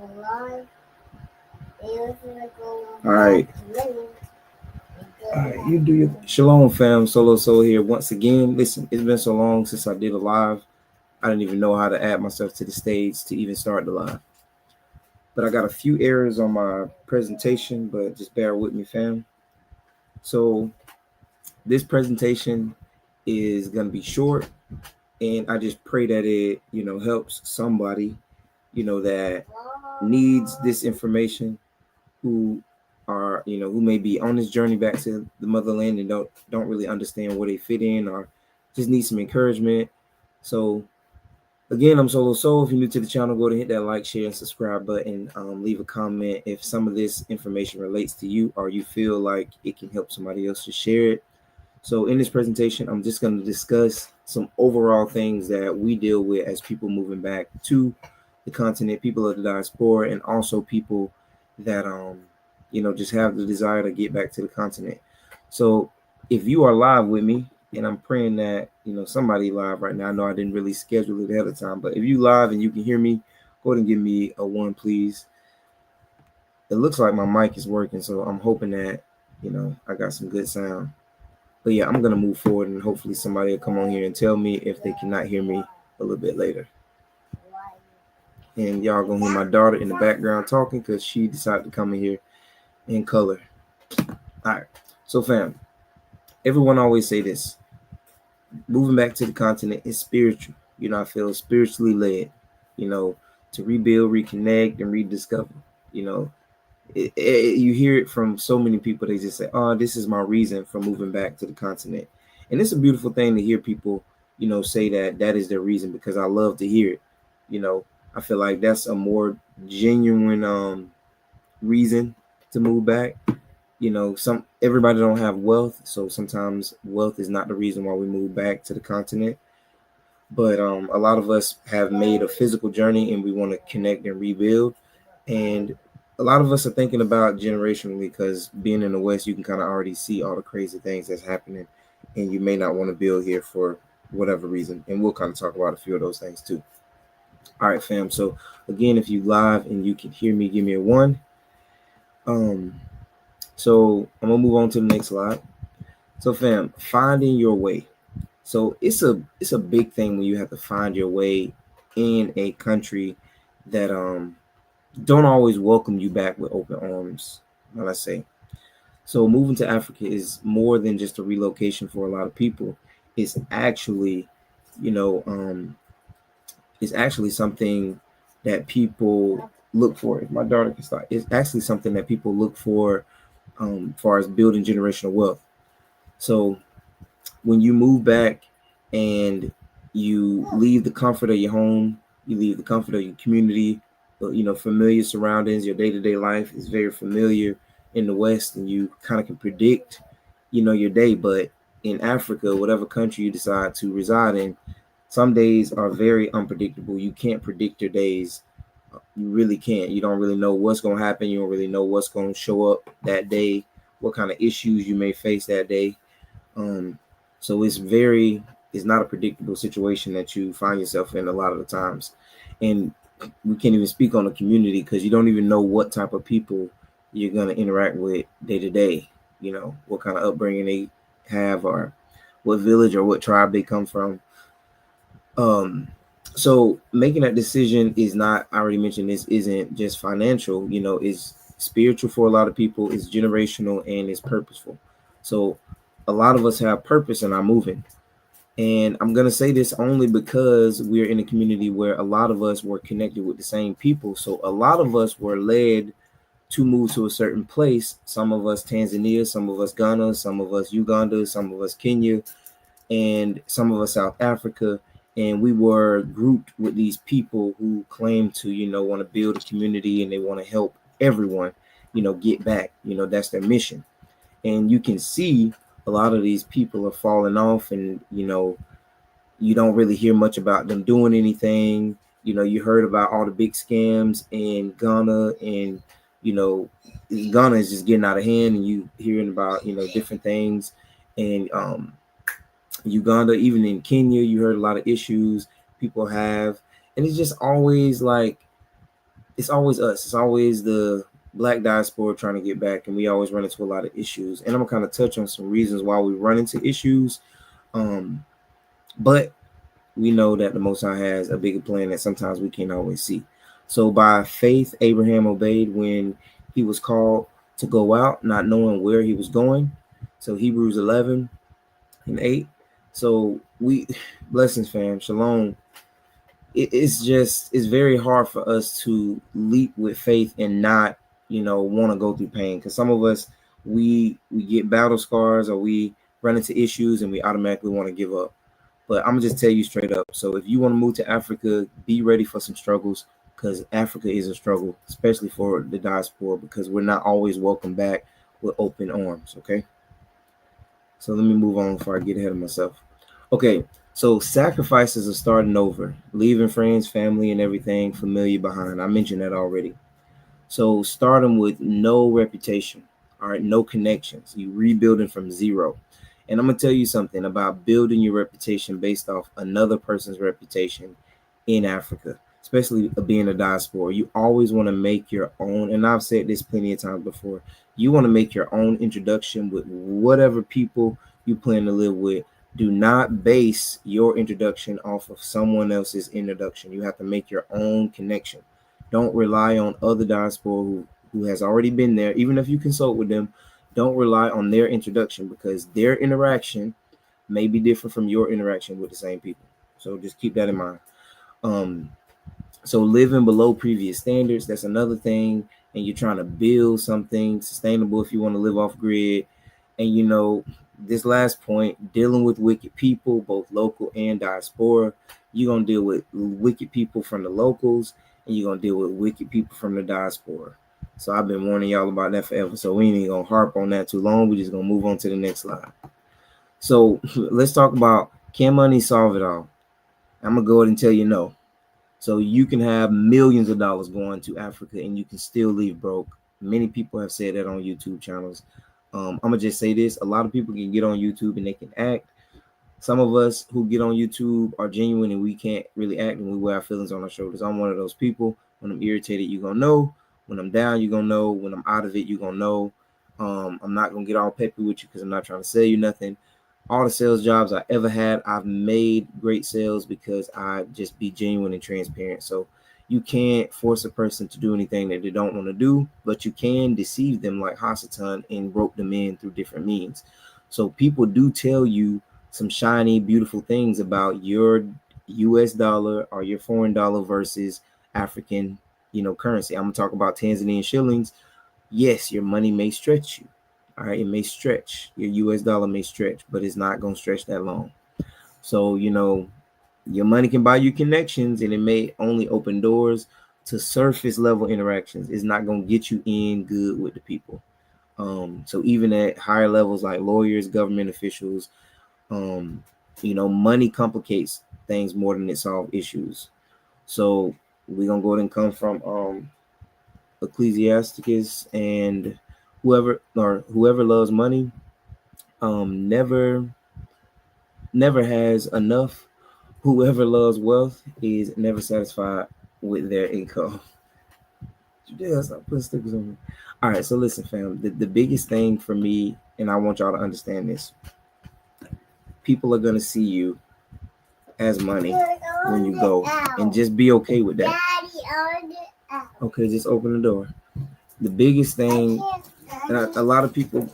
All right. All right, you do your Shalom Fam, Solo Soul here once again. Listen, it's been so long since I did a live. I didn't even know how to add myself to the stage to even start the live. But I got a few errors on my presentation, but just bear with me, fam. So this presentation is going to be short, and I just pray that it, helps somebody, that needs this information, who are, who may be on this journey back to the motherland and don't really understand where they fit in, or just need some encouragement. So again, I'm Solo Soul. If you're new to the channel, go to hit that like, share, and subscribe button. Leave a comment if some of this information relates to you or you feel like it can help somebody else, to share it. So in this presentation, I'm just going to discuss some overall things that we deal with as people moving back to the continent, people of the diaspora, and also people that, just have the desire to get back to the continent. So if you are live with me, and I'm praying that, somebody live right now. I know I didn't really schedule it ahead of time, but if you live and you can hear me, go ahead and give me a 1, please. It looks like my mic is working, so I'm hoping that, I got some good sound. But yeah, I'm going to move forward, and hopefully somebody will come on here and tell me if they cannot hear me a little bit later. And y'all going to hear my daughter in the background talking because she decided to come in here in color. All right. So fam, everyone always say this: moving back to the continent is spiritual. I feel spiritually led, to rebuild, reconnect, and rediscover. You hear it from so many people. They just say, oh, this is my reason for moving back to the continent. And it's a beautiful thing to hear people, say that is their reason, because I love to hear it. I feel like that's a more genuine reason to move back. Everybody don't have wealth, so sometimes wealth is not the reason why we move back to the continent. But a lot of us have made a physical journey and we want to connect and rebuild. And a lot of us are thinking about generationally, because being in the West, you can kind of already see all the crazy things that's happening, and you may not want to build here for whatever reason. And we'll kind of talk about a few of those things too. All right, fam. So again, if you live and you can hear me, give me a 1. So I'm gonna move on to the next slide. So fam, finding your way. So it's a big thing when you have to find your way in a country that don't always welcome you back with open arms, let's say. So moving to Africa is more than just a relocation for a lot of people. It's actually, it's actually something that people look for. If my daughter can start, it's actually something that people look for, far as building generational wealth. So when you move back and you leave the comfort of your home, you leave the comfort of your community, familiar surroundings, your day-to-day life is very familiar in the West, and you kind of can predict, your day. But in Africa, whatever country you decide to reside in, some days are very unpredictable. You can't predict your days. You really can't. You don't really know what's going to happen. You don't really know what's going to show up that day, what kind of issues you may face that day. So it's not a predictable situation that you find yourself in a lot of the times. And we can't even speak on the community, because you don't even know what type of people you're going to interact with day to day, what kind of upbringing they have, or what village or what tribe they come from. So making that decision is not, I already mentioned this, isn't just financial, is spiritual for a lot of people, is generational, and is purposeful. So a lot of us have purpose and are moving. And I'm going to say this only because we're in a community where a lot of us were connected with the same people. So a lot of us were led to move to a certain place. Some of us Tanzania, some of us Ghana, some of us Uganda, some of us Kenya, and some of us South Africa. And we were grouped with these people who claim to, want to build a community, and they want to help everyone, get back. That's their mission. And you can see a lot of these people are falling off, and, you don't really hear much about them doing anything. You heard about all the big scams in Ghana, and, Ghana is just getting out of hand, and you hearing about, different things. And Uganda, even in Kenya, you heard a lot of issues people have. And it's just always like, it's always us. It's always the black diaspora trying to get back, and we always run into a lot of issues. And I'm gonna kind of touch on some reasons why we run into issues. But we know that the Most High has a bigger plan that sometimes we can't always see. So by faith, Abraham obeyed when he was called to go out, not knowing where he was going. So Hebrews 11:8. So we blessings, fam. Shalom. It's very hard for us to leap with faith and not want to go through pain, because some of us we get battle scars, or we run into issues and we automatically want to give up. But I'm gonna just tell you straight up. So if you want to move to Africa, be ready for some struggles, because Africa is a struggle, especially for the diaspora, because we're not always welcome back with open arms. Okay. So let me move on before I get ahead of myself. Okay. So sacrifices are starting over, leaving friends, family, and everything familiar behind. I mentioned that already. So starting with no reputation, all right, no connections. You rebuilding from zero. And I'm gonna tell you something about building your reputation based off another person's reputation in Africa, especially being a diaspora. You always want to make your own, and I've said this plenty of times before. You want to make your own introduction with whatever people you plan to live with. Do not base your introduction off of someone else's introduction. You have to make your own connection. Don't rely on other diaspora who has already been there. Even if you consult with them, don't rely on their introduction, because their interaction may be different from your interaction with the same people. So just keep that in mind. Um, so living below previous standards, that's another thing. And you're trying to build something sustainable if you want to live off grid. And this last point, dealing with wicked people, both local and diaspora. You're gonna deal with wicked people from the locals, and you're gonna deal with wicked people from the diaspora. So I've been warning y'all about that forever. So we ain't even gonna harp on that too long. We're just gonna move on to the next slide. So let's talk about, can money solve it all? I'm gonna go ahead and tell you no. So you can have millions of dollars going to Africa and you can still leave broke. Many people have said that on YouTube channels. I'm gonna just say this: a lot of people can get on YouTube and they can act. Some of us who get on YouTube are genuine and we can't really act, and we wear our feelings on our shoulders. I'm one of those people. When I'm irritated, you're gonna know. When I'm down, you're gonna know. When I'm out of it, you're gonna know. I'm not gonna get all peppy with you because I'm not trying to sell you nothing. All the sales jobs I ever had, I've made great sales because I just be genuine and transparent. So you can't force a person to do anything that they don't want to do, but you can deceive them like Hasatan and rope them in through different means. So people do tell you some shiny, beautiful things about your US dollar or your foreign dollar versus African, currency. I'm gonna talk about Tanzanian shillings. Yes, your money may stretch you. All right, it may stretch. Your US dollar may stretch, but it's not gonna stretch that long. So, your money can buy you connections and it may only open doors to surface level interactions. It's not gonna get you in good with the people. So even at higher levels like lawyers, government officials, money complicates things more than it solves issues. So we're gonna go ahead and come from Ecclesiasticus, and whoever loves money never has enough. Whoever loves wealth is never satisfied with their income. Stop putting stickers on me. All right, so listen, fam. The biggest thing for me, and I want y'all to understand this: people are gonna see you as money when you go, and just be okay with that. Okay, just open the door. The biggest thing, and a lot of people,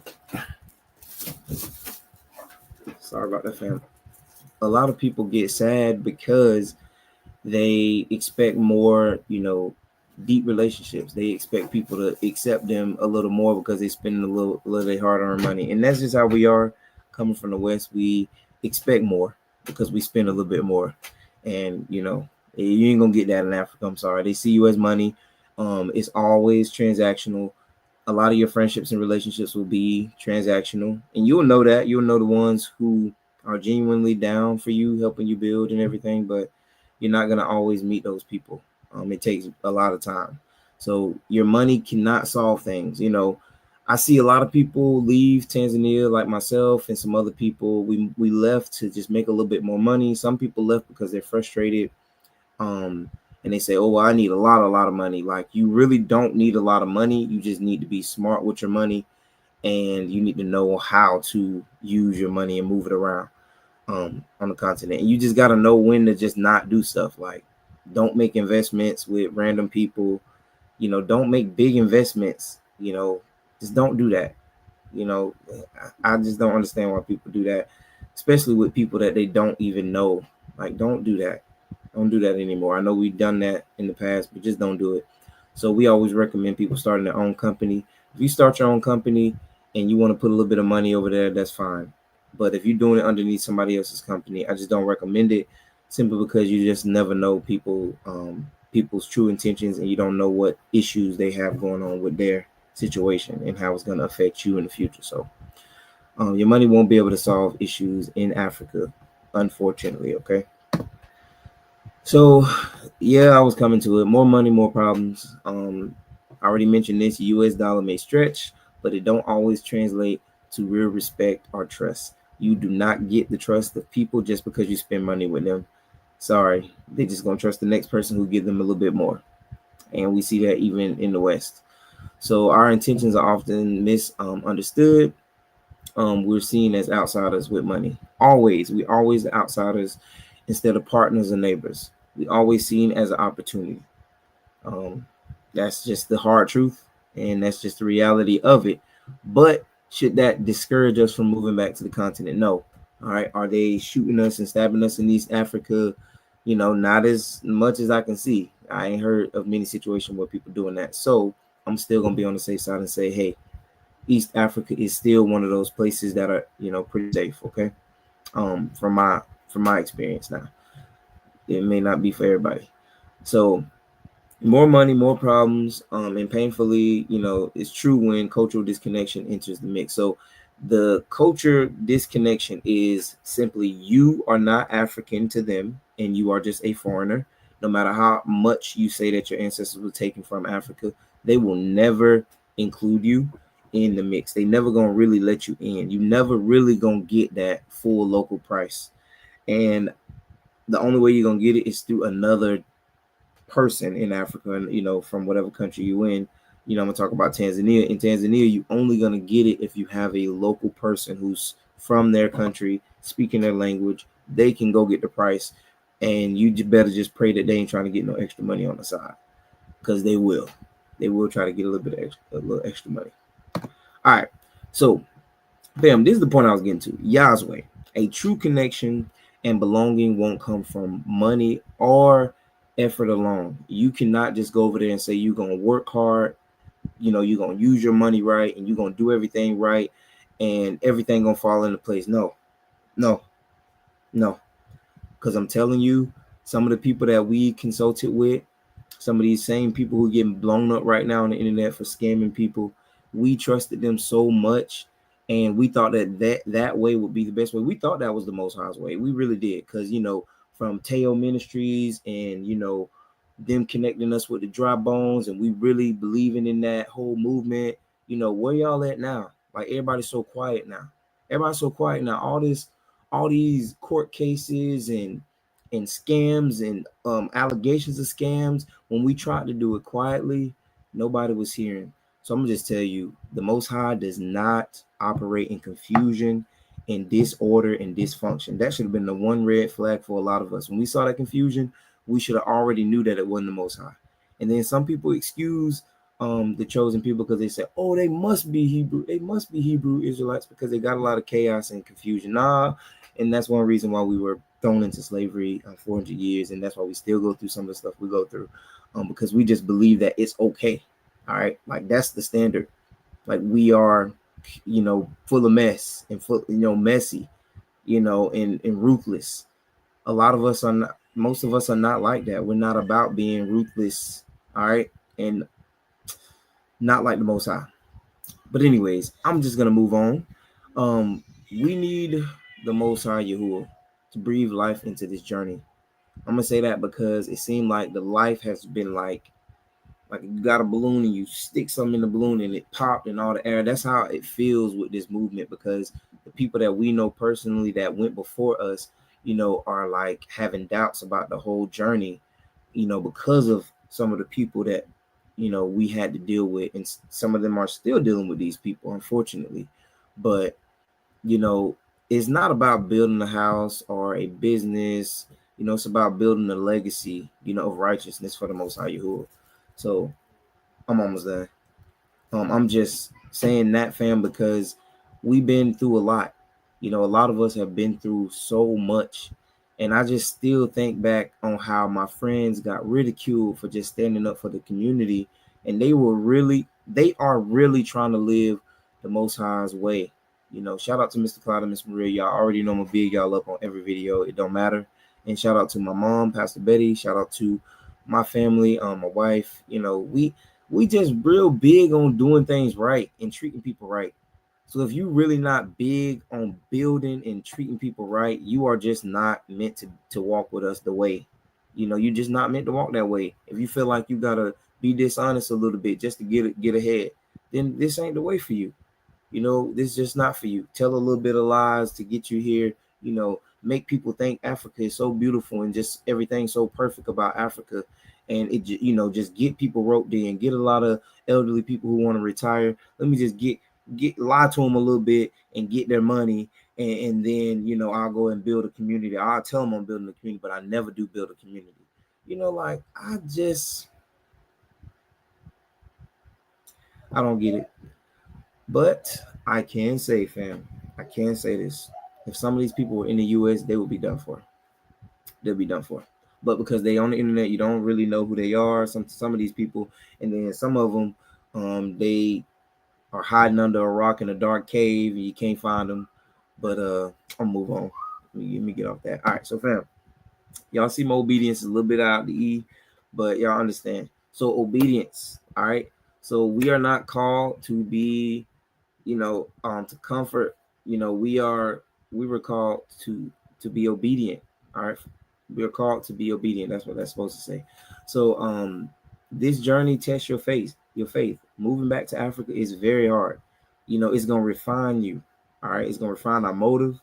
sorry about that, fam. A lot of people get sad because they expect more, deep relationships. They expect people to accept them a little more because they spend a little hard-earned money, and that's just how we are. Coming from the West, we expect more because we spend a little bit more, and you ain't gonna get that in Africa. I'm sorry. They see you as money. It's always transactional. A lot of your friendships and relationships will be transactional, and you'll know that. You'll know the ones who are genuinely down for you, helping you build and everything, but you're not going to always meet those people. It takes a lot of time. So your money cannot solve things. I see a lot of people leave Tanzania, like myself and some other people. We left to just make a little bit more money. Some people left because they're frustrated. and they say, oh, well, I need a lot of money. Like, you really don't need a lot of money. You just need to be smart with your money, and you need to know how to use your money and move it around on the continent. And you just got to know when to just not do stuff. Like, don't make investments with random people. Don't make big investments. Just don't do that. I just don't understand why people do that, especially with people that they don't even know. Like, don't do that. Don't do that anymore. I know we've done that in the past, but just don't do it. So we always recommend people starting their own company. If you start your own company and you want to put a little bit of money over there, that's fine. But if you're doing it underneath somebody else's company, I just don't recommend it, simply because you just never know people's true intentions, and you don't know what issues they have going on with their situation and how it's going to affect you in the future. So your money won't be able to solve issues in Africa, unfortunately. Okay. So yeah, I was coming to it. More money, more problems. I already mentioned this. US dollar may stretch, but it don't always translate to real respect or trust. You do not get the trust of people just because you spend money with them. Sorry, they just gonna trust the next person who give them a little bit more. And we see that even in the West. So our intentions are often misunderstood. We're seen as outsiders with money. We always the outsiders instead of partners and neighbors. We always seen as an opportunity. Um, that's just the hard truth, and that's just the reality of it. But should that discourage us from moving back to the continent? No. All right. Are they shooting us and stabbing us in East Africa? Not as much as I can see. I ain't heard of many situations where people doing that. So I'm still gonna be on the safe side and say, hey, East Africa is still one of those places that are, pretty safe. Okay. From my experience now, it may not be for everybody. So more money, more problems, and painfully, it's true when cultural disconnection enters the mix. So the culture disconnection is simply you are not African to them, and you are just a foreigner. No matter how much you say that your ancestors were taken from Africa, they will never include you in the mix. They never gonna really let you in. You never really gonna get that full local price, and the only way you're gonna get it is through another person in Africa, and from whatever country you in. I'm gonna talk about Tanzania. In Tanzania, you only gonna get it if you have a local person who's from their country, speaking their language. They can go get the price, and you better just pray that they ain't trying to get no extra money on the side, because they will. They will try to get a little extra money. All right, so bam, this is the point I was getting to. Yahweh, a true connection and belonging won't come from money or effort alone. You cannot just go over there and say you're going to work hard, you're going to use your money right, and you're going to do everything right, and everything going to fall into place. No, no, no. Because I'm telling you, some of the people that we consulted with, some of these same people who are getting blown up right now on the internet for scamming people, we trusted them so much, and we thought that way would be the best way. We thought that was the Most High's way. We really did, because from Teo Ministries and them connecting us with the dry bones, and we really believing in that whole movement. Where y'all at now? Like, everybody's so quiet now. Everybody's so quiet now. All these court cases and scams and allegations of scams. When we tried to do it quietly, nobody was hearing. So I'm gonna just tell you, the Most High does not operate in confusion, in disorder, and dysfunction. That should have been the one red flag for a lot of us. When we saw that confusion, we should have already knew that it wasn't the Most High. And then some people excuse the chosen people because they say, oh, they must be Hebrew. They must be Hebrew Israelites because they got a lot of chaos and confusion. Nah, and that's one reason why we were thrown into slavery 400 years, and that's why we still go through some of the stuff we go through, because we just believe that it's okay. All right, like, that's the standard. Like, we are, full of mess and full, messy, and ruthless. A lot of us are not. Most of us are not like that. We're not about being ruthless. All right, and not like the Most High. But anyways, I'm just gonna move on. We need the Most High Yahuwah to breathe life into this journey. I'm gonna say that because it seemed like the life has been like you got a balloon and you stick something in the balloon and it popped and all the air. That's how it feels with this movement, because the people that we know personally that went before us, are like having doubts about the whole journey, because of some of the people that, we had to deal with, and some of them are still dealing with these people, unfortunately. But, you know, it's not about building a house or a business. It's about building a legacy, of righteousness for the Most High Yahuwah. So I'm almost done. I'm just saying that, fam, because we've been through a lot. A lot of us have been through so much. And I just still think back on how my friends got ridiculed for just standing up for the community. And they are really trying to live the Most High's way. Shout out to Mr. Cloud and Miss Maria. Y'all already know I'm gonna big y'all up on every video. It don't matter. And shout out to my mom, Pastor Betty. Shout out to my family, my wife. We just real big on doing things right and treating people right. So if you really not big on building and treating people right, you are just not meant to walk with us the way. You're just not meant to walk that way. If you feel like you gotta be dishonest a little bit just to get ahead, then this ain't the way for you. This is just not for you. Tell a little bit of lies to get you here, make people think Africa is so beautiful and just everything so perfect about Africa. And it, just get people roped in, get a lot of elderly people who want to retire. Let me just get lie to them a little bit and get their money. And then, I'll go and build a community. I'll tell them I'm building a community, but I never do build a community. I don't get it. But I can say, fam, I can say this. If some of these people were in the US, they would be done for. They'll be done for. But because they on the internet, you don't really know who they are. Some of these people, and then some of them, they are hiding under a rock in a dark cave, and you can't find them. But I'll move on. Let me get off that. All right, so fam, y'all see my obedience is a little bit out of the E, but y'all understand. So obedience, all right. So we are not called to be, to comfort. We were called to be obedient. All right, we are called to be obedient. That's what that's supposed to say. So this journey tests your faith. Moving back to Africa is very hard. It's gonna refine you. All right, it's gonna refine our motives,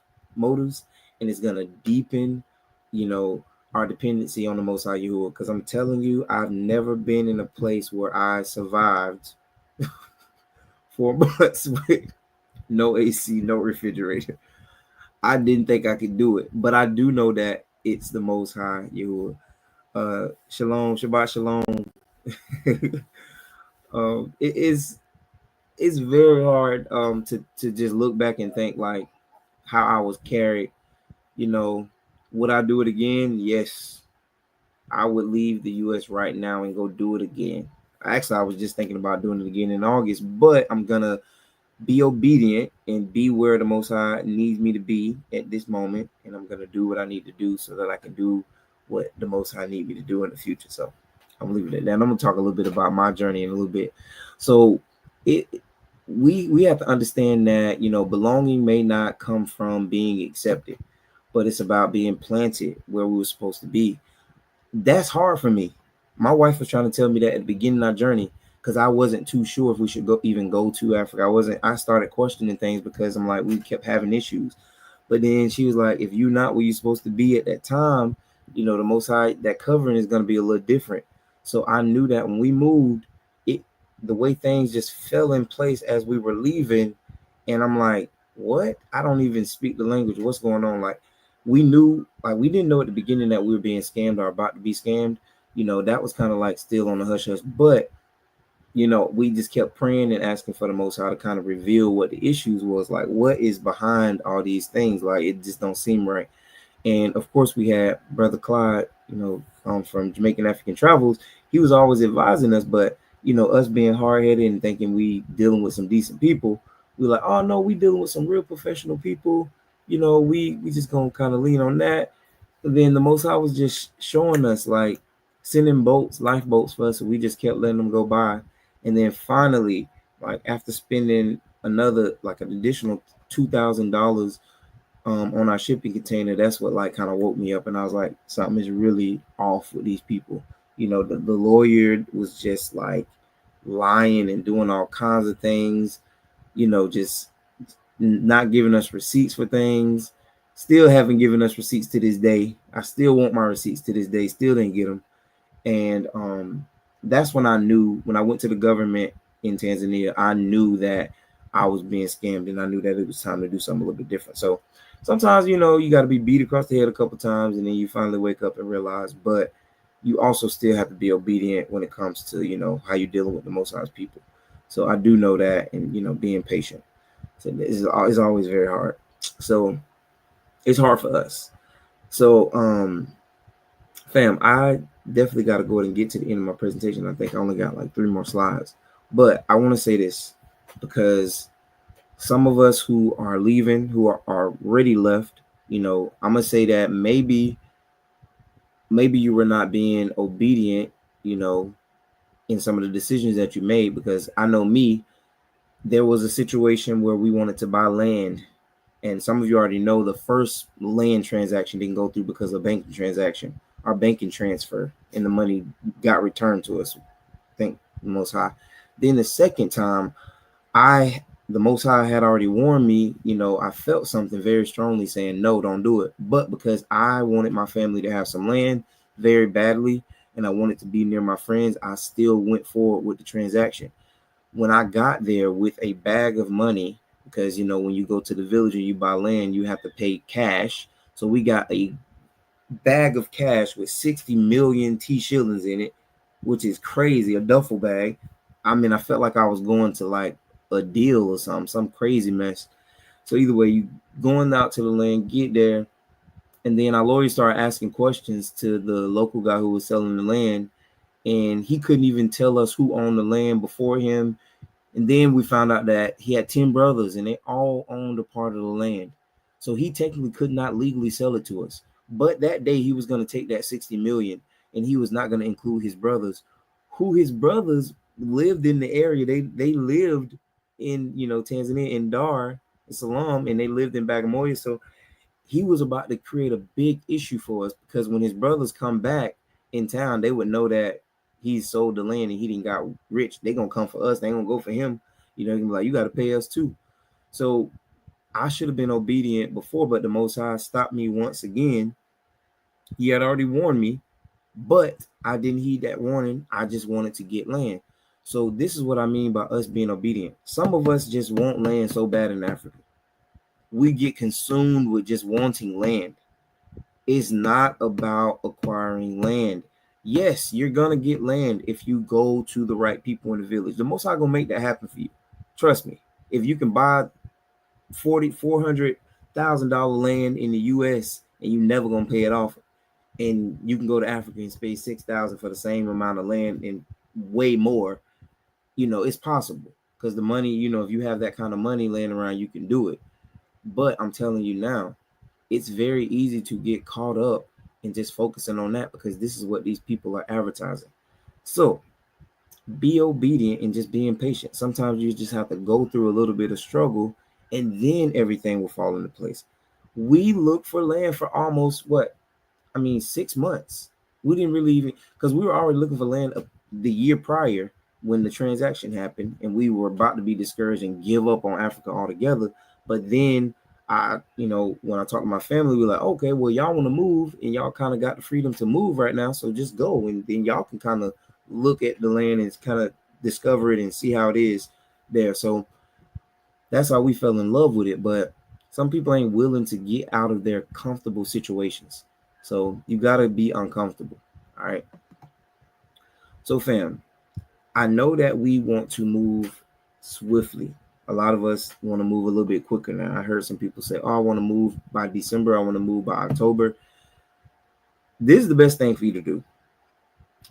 and it's gonna deepen, our dependency on the Most High Yahuwah. Because I'm telling you, I've never been in a place where I survived 4 months with no AC, no refrigerator. I didn't think I could do it, but I do know that it's the Most High Yahuwah. Shalom, Shabbat Shalom. It's very hard to just look back and think like how I was carried. Would I do it again? Yes, I would leave the US right now and go do it again. Actually, I was just thinking about doing it again in August, but I'm gonna be obedient and be where the Most High needs me to be at this moment, and I'm gonna do what I need to do so that I can do what the Most High need me to do in the future. So I'm leaving it at that. And I'm gonna talk a little bit about my journey in a little bit. So we have to understand that belonging may not come from being accepted, but it's about being planted where we were supposed to be. That's hard for me. My wife was trying to tell me that at the beginning of our journey, because I wasn't too sure if we should even go to Africa. I started questioning things because I'm like, we kept having issues. But then she was like, if you're not where you're supposed to be at that time, the Most High, that covering is going to be a little different. So I knew that when we moved, the way things just fell in place as we were leaving. And I'm like, what? I don't even speak the language. What's going on? Like, we didn't know at the beginning that we were being scammed or about to be scammed. That was kind of like still on the hush hush. But we just kept praying and asking for the Most High to kind of reveal what the issues was, like what is behind all these things. Like, it just don't seem right. And of course, we had Brother Clyde, from Jamaican African Travels. He was always advising us, but us being hard-headed and thinking we dealing with some decent people, we like, oh no, we dealing with some real professional people. We just gonna kind of lean on that. And then the Most High was just showing us, like, sending lifeboats for us, so we just kept letting them go by. And then finally, like, after spending another, like, an additional $2,000 on our shipping container, that's what like kind of woke me up, and I was like, something is really off with these people. The lawyer was just like lying and doing all kinds of things, just not giving us receipts for things. Still haven't given us receipts to this day. I still want my receipts to this day. Still didn't get them. And that's when I knew, when I went to the government in Tanzania, I knew that I was being scammed, and I knew that it was time to do something a little bit different. So sometimes, you got to be beat across the head a couple times, and then you finally wake up and realize. But you also still have to be obedient when it comes to, how you're dealing with the Most High's people. So I do know that, and being patient. So it's always very hard. So it's hard for us. So fam, I definitely got to go ahead and get to the end of my presentation. I think I only got like 3 more slides, but I want to say this because some of us who are leaving, who are already left, I'm gonna say that maybe you were not being obedient, in some of the decisions that you made. Because I know me, there was a situation where we wanted to buy land, and some of you already know the first land transaction didn't go through because of banking transaction, our banking transfer, and the money got returned to us. Thank the Most High. Then the second time, the Most High had already warned me. I felt something very strongly saying, no, don't do it. But because I wanted my family to have some land very badly, and I wanted to be near my friends, I still went forward with the transaction. When I got there with a bag of money, because when you go to the village and you buy land, you have to pay cash. So we got a bag of cash with 60 million T shillings in it, which is crazy, a duffel bag. I mean, I felt like I was going to like a deal or something, some crazy mess. So either way, you going out to the land, get there, and then our lawyer started asking questions to the local guy who was selling the land, and he couldn't even tell us who owned the land before him. And then we found out that he had 10 brothers and they all owned a part of the land. So he technically could not legally sell it to us. But that day he was going to take that 60 million, and he was not going to include his brothers, who his brothers lived in the area. They lived in, Tanzania, in Dar es Salaam, and they lived in Bagamoyo. So he was about to create a big issue for us, because when his brothers come back in town, they would know that he sold the land and he didn't got rich. They gonna come for us. They ain't gonna go for him. They gonna be like, you got to pay us too. So I should have been obedient before, but the Most High stopped me once again. He had already warned me, but I didn't heed that warning. I just wanted to get land. So this is what I mean by us being obedient. Some of us just want land so bad in Africa. We get consumed with just wanting land. It's not about acquiring land. Yes, you're gonna get land if you go to the right people in the village. The Most High gonna make that happen for you. Trust me. If you can buy $400,000 land in the U.S. and you never gonna pay it off, and you can go to Africa and pay $6,000 for the same amount of land and way more, it's possible. Because the money, if you have that kind of money laying around, you can do it. But I'm telling you now, it's very easy to get caught up in just focusing on that, because this is what these people are advertising. So be obedient and just being patient. Sometimes you just have to go through a little bit of struggle, and then everything will fall into place. We looked for land for almost 6 months. We didn't really even, because we were already looking for land the year prior when the transaction happened, and we were about to be discouraged and give up on Africa altogether. But then when I talk to my family, we're like, okay, well, y'all want to move, and y'all kind of got the freedom to move right now, so just go, and then y'all can kind of look at the land and kind of discover it and see how it is there. So that's how we fell in love with it. But some people ain't willing to get out of their comfortable situations. So you got to be uncomfortable. All right. So fam, I know that we want to move swiftly. A lot of us want to move a little bit quicker now. I heard some people say, oh, I want to move by December. I want to move by October. This is the best thing for you to do,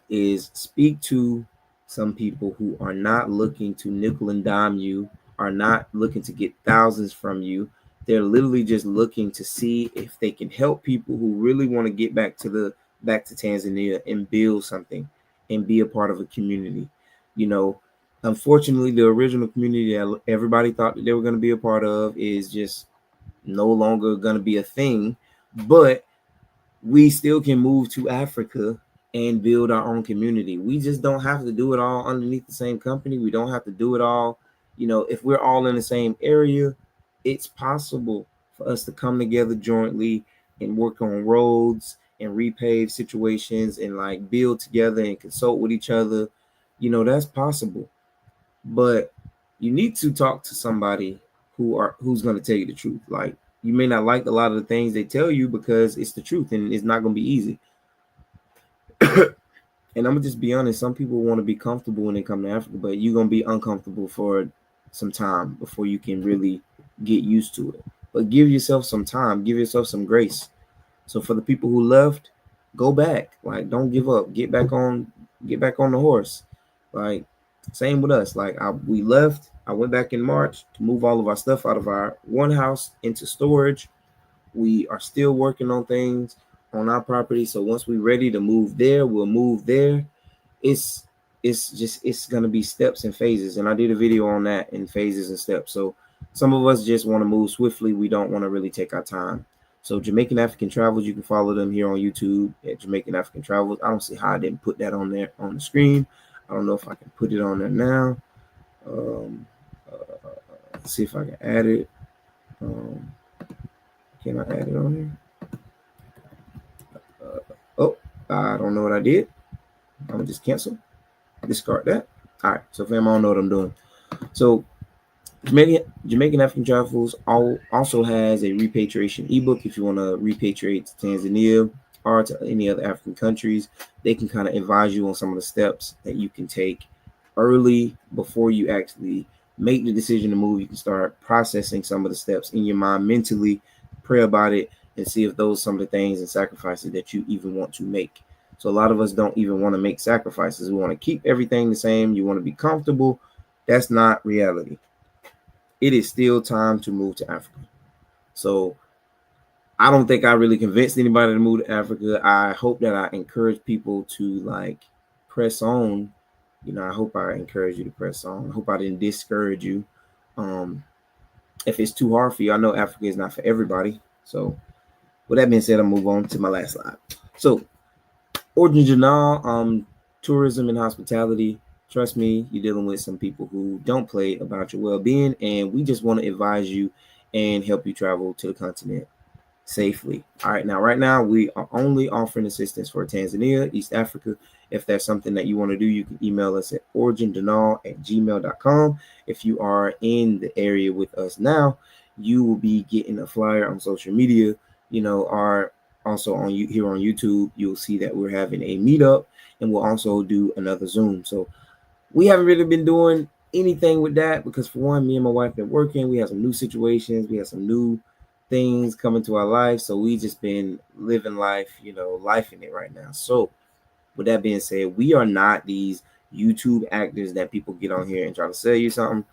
is speak to some people who are not looking to nickel and dime you, are not looking to get thousands from you. They're literally just looking to see if they can help people who really want to get back to Tanzania and build something and be a part of a community. Unfortunately, the original community that everybody thought that they were going to be a part of is just no longer going to be a thing. But we still can move to Africa and build our own community. We just don't have to do it all underneath the same company. We don't have to do it all. If we're all in the same area, it's possible for us to come together jointly and work on roads and repave situations and like build together and consult with each other, that's possible. But you need to talk to somebody who's going to tell you the truth. Like, you may not like a lot of the things they tell you because it's the truth and it's not going to be easy. And I'm gonna just be honest, some people want to be comfortable when they come to Africa, but you're gonna be uncomfortable for some time before you can really get used to it. But give yourself some time, give yourself some grace. So for the people who left, go back. Like, don't give up. Get back on the horse. Like, same with us. Like, we left. I went back in March to move all of our stuff out of our one house into storage. We are still working on things on our property. So once we're ready to move there, we'll move there. It's it's gonna be steps and phases. And I did a video on that in phases and steps. So some of us just want to move swiftly. We don't want to really take our time. So Jamaican African Travels, you can follow them here on YouTube at Jamaican African Travels. I don't see how I didn't put that on there on the screen. I don't know if I can put it on there now. Let's see if I can add it. Can I add it on here? Oh, I don't know what I did. I'm gonna just cancel, discard that. All right, so fam, I don't know what I'm doing. So Jamaican African Travels also has a repatriation ebook. If you want to repatriate to Tanzania or to any other African countries, they can kind of advise you on some of the steps that you can take early before you actually make the decision to move. You can start processing some of the steps in your mind mentally, pray about it, and see if those some of the things and sacrifices that you even want to make. So a lot of us don't even want to make sacrifices. We want to keep everything the same. You want to be comfortable. That's not reality. It is still time to move to Africa. So I don't think I really convinced anybody to move to Africa. I hope that I encourage people to like press on. I hope I encourage you to press on. I hope I didn't discourage you. If it's too hard for you, I know Africa is not for everybody. So with that being said, I'll move on to my last slide. So original tourism and hospitality. Trust me, you're dealing with some people who don't play about your well-being, and we just want to advise you and help you travel to the continent safely. All right, right now we are only offering assistance for Tanzania, East Africa. If that's something that you want to do, you can email us at origindenal@gmail.com. If you are in the area with us now, you will be getting a flyer on social media, or also on here on YouTube. You'll see that we're having a meetup, and we'll also do another Zoom. So we haven't really been doing anything with that because, for one, me and my wife have been working. We have some new situations. We have some new things coming to our life. So we just been living life, life in it right now. So with that being said, we are not these YouTube actors that people get on here and try to sell you something.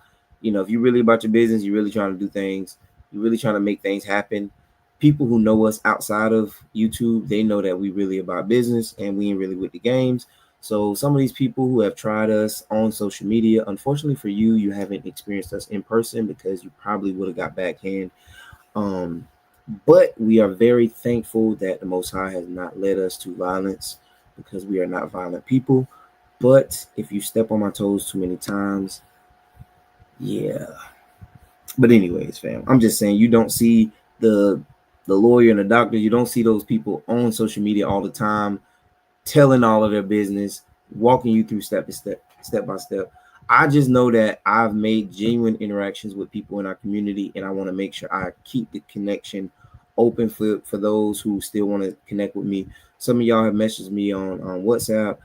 If you're really about your business, you're really trying to do things, you're really trying to make things happen. People who know us outside of YouTube, they know that we really about business and we ain't really with the games. So some of these people who have tried us on social media, unfortunately for you, you haven't experienced us in person because you probably would have got backhand. But we are very thankful that the Most High has not led us to violence because we are not violent people. But if you step on my toes too many times, yeah. But anyways, fam, I'm just saying, you don't see the lawyer and the doctor. You don't see those people on social media all the time telling all of their business, walking you through step by step. I just know that I've made genuine interactions with people in our community, and I want to make sure I keep the connection open for those who still want to connect with me. Some of y'all have messaged me on WhatsApp.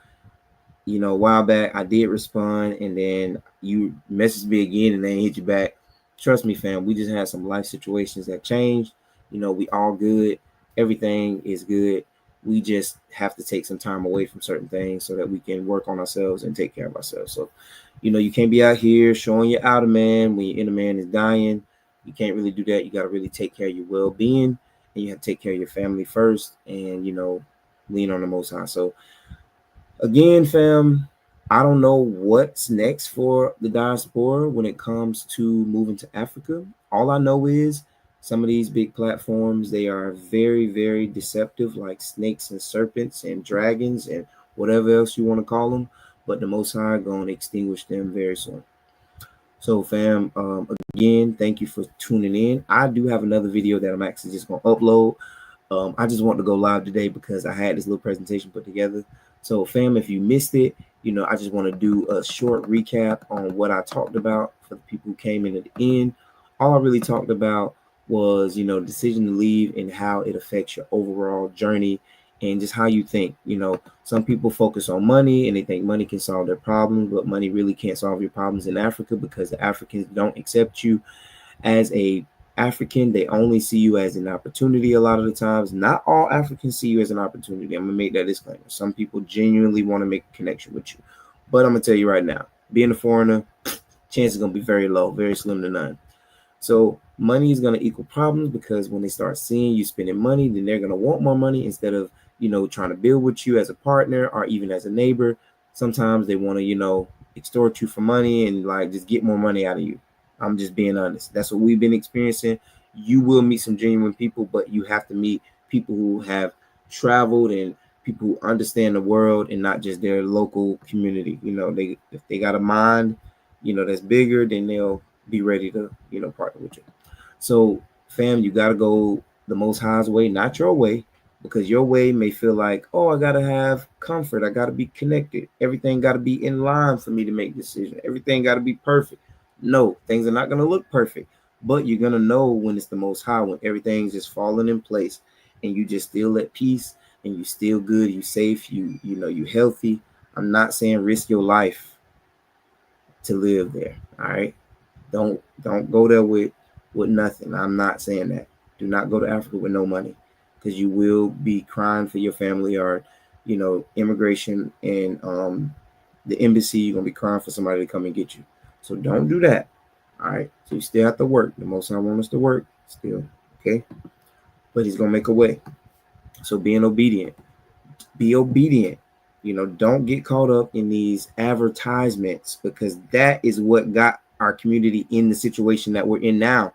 A while back, I did respond, and then you messaged me again and then hit you back. Trust me, fam, we just had some life situations that changed. We all good. Everything is good. We just have to take some time away from certain things so that we can work on ourselves and take care of ourselves. So, you can't be out here showing your outer man when your inner man is dying. You can't really do that. You got to really take care of your well-being, and you have to take care of your family first, and, lean on the Most High. So, again, fam, I don't know what's next for the diaspora when it comes to moving to Africa. All I know is some of these big platforms, they are very, very deceptive, like snakes and serpents and dragons and whatever else you want to call them. But the Most High going to extinguish them very soon. So, fam, again, thank you for tuning in. I do have another video that I'm actually just going to upload. I just want to go live today because I had this little presentation put together. So, fam, if you missed it, I just want to do a short recap on what I talked about for the people who came in at the end. All I really talked about was, decision to leave and how it affects your overall journey and just how you think. Some people focus on money and they think money can solve their problems, but money really can't solve your problems in Africa because the Africans don't accept you as a African. They only see you as an opportunity a lot of the times. Not all Africans see you as an opportunity. I'm gonna make that disclaimer. Some people genuinely want to make a connection with you. But I'm gonna tell you right now, being a foreigner, chance is gonna be very low, very slim to none. So money is going to equal problems because when they start seeing you spending money, then they're going to want more money instead of, trying to build with you as a partner or even as a neighbor. Sometimes they want to, extort you for money and like just get more money out of you. I'm just being honest. That's what we've been experiencing. You will meet some genuine people, but you have to meet people who have traveled and people who understand the world and not just their local community. If they got a mind, that's bigger, then they'll be ready to, partner with you. So, fam, you got to go the Most High's way, not your way, because your way may feel like, oh, I got to have comfort. I got to be connected. Everything got to be in line for me to make decisions. Everything got to be perfect. No, things are not going to look perfect, but you're going to know when it's the Most High, when everything's just falling in place and you just still at peace and you still good, you safe, you healthy. I'm not saying risk your life to live there. All right. Don't go there with nothing. I'm not saying that. Do not go to Africa with no money because you will be crying for your family or immigration and the embassy. You're gonna be crying for somebody to come and get you. So don't do that. All right. So you still have to work. The Most High wants us to work still. Okay. But He's gonna make a way. So being obedient. Be obedient. Don't get caught up in these advertisements because that is what got our community in the situation that we're in now.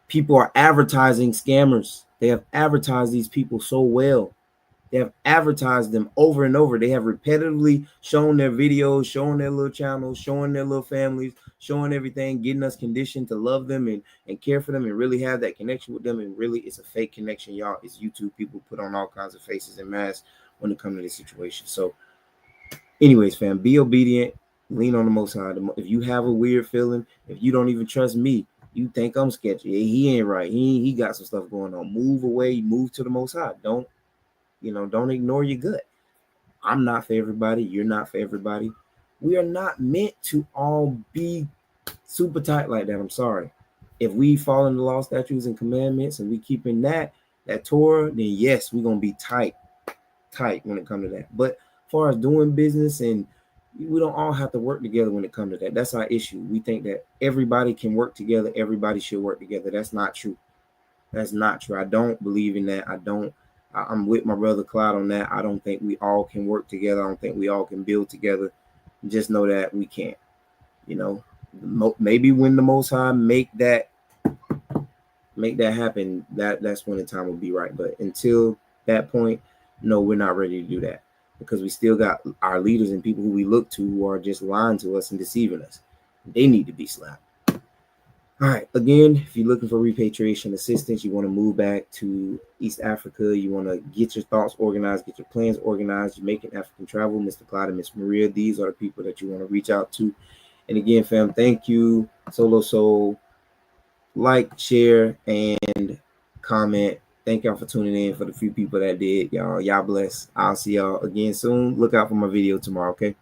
People are advertising scammers. They have advertised these people so well. They have advertised them over and over. They have repetitively shown their videos, showing their little channels, showing their little families, showing everything, getting us conditioned to love them and care for them and really have that connection with them. And really, it's a fake connection, y'all. It's YouTube people put on all kinds of faces and masks when it comes to this situation. So anyways, fam, be obedient, lean on the Most High. If you have a weird feeling, if you don't even trust me, you think I'm sketchy, he ain't right. He got some stuff going on. Move away, move to the Most High. Don't ignore your gut. I'm not for everybody. You're not for everybody. We are not meant to all be super tight like that. I'm sorry. If we follow the law, statutes, and commandments, and we keeping that Torah, then yes, we're gonna be tight when it comes to that. But as far as doing business, and we don't all have to work together when it comes to that. That's our issue. We think that everybody can work together. Everybody should work together. That's not true. That's not true. I don't believe in that. I'm with my brother Clyde on that. I don't think we all can work together. I don't think we all can build together. Just know that we can't. Maybe when the Most High make that happen, that's when the time will be right. But until that point, no, we're not ready to do that because we still got our leaders and people who we look to who are just lying to us and deceiving us. They need to be slapped. All right. Again, if you're looking for repatriation assistance, you want to move back to East Africa, you want to get your thoughts organized, get your plans organized, you're making African travel, Mr. Clyde and Miss Maria, these are the people that you want to reach out to. And again, fam, thank you. Solo Soul. Like, share, and comment. Thank y'all for tuning in. For the few people that did, y'all bless. I'll see y'all again soon. Look out for my video tomorrow, okay?